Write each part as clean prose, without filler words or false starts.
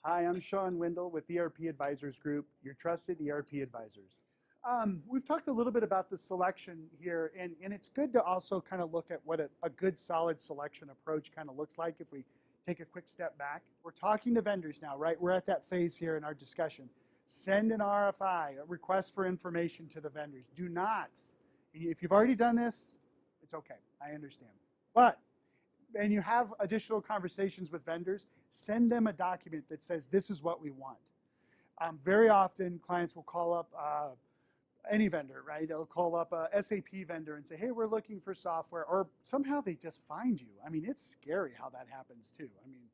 Hi, I'm Sean Windle with ERP Advisors Group, your trusted ERP advisors. We've talked a little bit about the selection here, and it's good to also kind of look at what a good solid selection approach kind of looks like if we take a quick step back. We're talking to vendors now, right? We're at that phase here in our discussion. Send an RFI, a request for information to the vendors. Do not, if you've already done this, it's okay, I understand. But, and you have additional conversations with vendors, send them a document that says this is what we want. Very often clients will call up any vendor, right? They'll call up a SAP vendor and say, hey, we're looking for software, or somehow they just find you. I mean, it's scary how that happens too. I mean,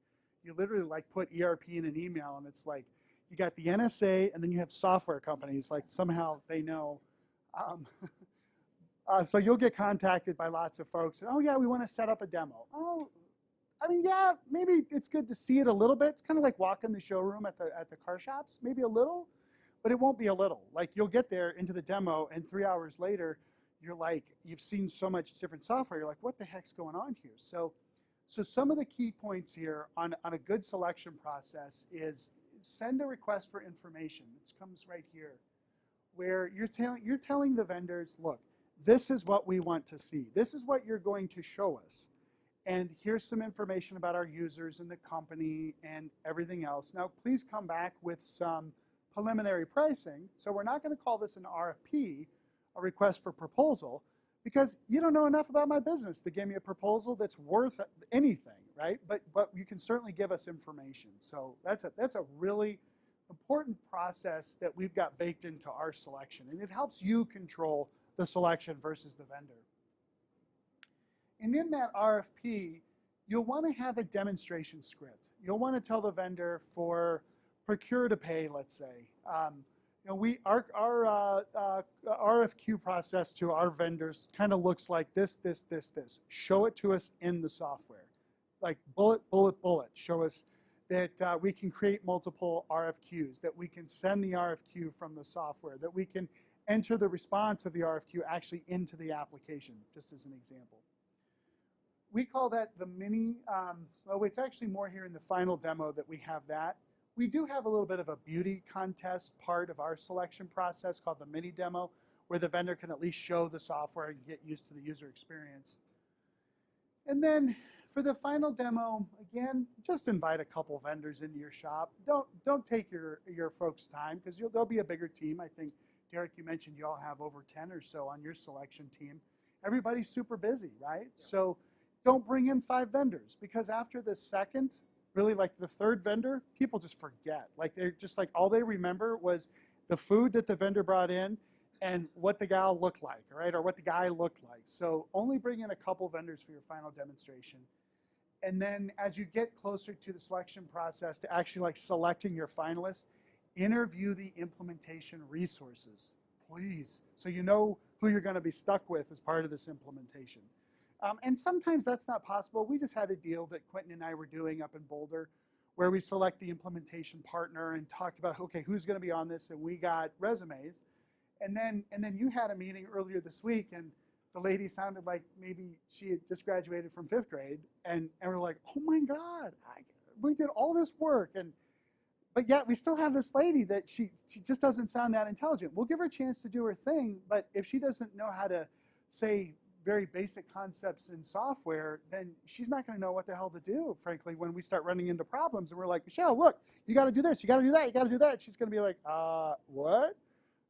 you literally like put ERP in an email and it's like, you got the NSA and then you have software companies, like somehow they know. So you'll get contacted by lots of folks, and, oh yeah, we want to set up a demo. Oh, I mean, yeah, maybe it's good to see it a little bit. It's kind of like walking the showroom at the car shops, maybe a little. But it won't be a little. Like, you'll get there into the demo, and 3 hours later, you're like, you've seen so much different software. You're like, what the heck's going on here? So some of the key points here on a good selection process is send a request for information. This comes right here, where you're telling the vendors, look, this is what we want to see. This is what you're going to show us. And here's some information about our users and the company and everything else. Now, please come back with some preliminary pricing. So we're not going to call this an RFP, a request for proposal, because you don't know enough about my business to give me a proposal that's worth anything, right? But you can certainly give us information. So that's a really important process that we've got baked into our selection, and it helps you control the selection versus the vendor. And in that RFP, you'll want to have a demonstration script. You'll want to tell the vendor for procure to pay, let's say. Our RFQ process to our vendors kind of looks like this. Show it to us in the software. Like bullet. Show us that we can create multiple RFQs, that we can send the RFQ from the software, that we can enter the response of the RFQ actually into the application, just as an example. We call that the mini, well, it's actually more here in the final demo that we have that. We do have a little bit of a beauty contest part of our selection process called the mini demo, where the vendor can at least show the software and get used to the user experience. And then for the final demo, again, just invite a couple vendors into your shop. Don't take your folks' time, because there'll be a bigger team. I think, Derek, you mentioned you all have over 10 or so on your selection team. Everybody's super busy, right? Yeah. So don't bring in 5 vendors, because after the second, really like the third vendor, people just forget. Like, they're just like, all they remember was the food that the vendor brought in and what the gal looked like, right? Or what the guy looked like. So only bring in a couple vendors for your final demonstration. And then as you get closer to the selection process, to actually like selecting your finalists, interview the implementation resources, please. So you know who you're going to be stuck with as part of this implementation. And sometimes that's not possible. We just had a deal that Quentin and I were doing up in Boulder, where we select the implementation partner and talked about, okay, who's going to be on this, and we got resumes. And then you had a meeting earlier this week, and the lady sounded like maybe she had just graduated from 5th grade, and we're like, oh my God, we did all this work, but yet we still have this lady that she just doesn't sound that intelligent. We'll give her a chance to do her thing, but if she doesn't know how to say very basic concepts in software, then she's not going to know what the hell to do, frankly, when we start running into problems. And we're like, Michelle, look, you got to do this, you got to do that, you got to do that. She's going to be like, what?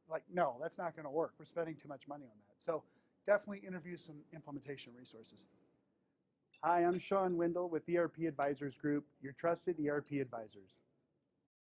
Like, no, that's not going to work. We're spending too much money on that. So definitely interview some implementation resources. Hi, I'm Sean Windle with ERP Advisors Group, your trusted ERP advisors.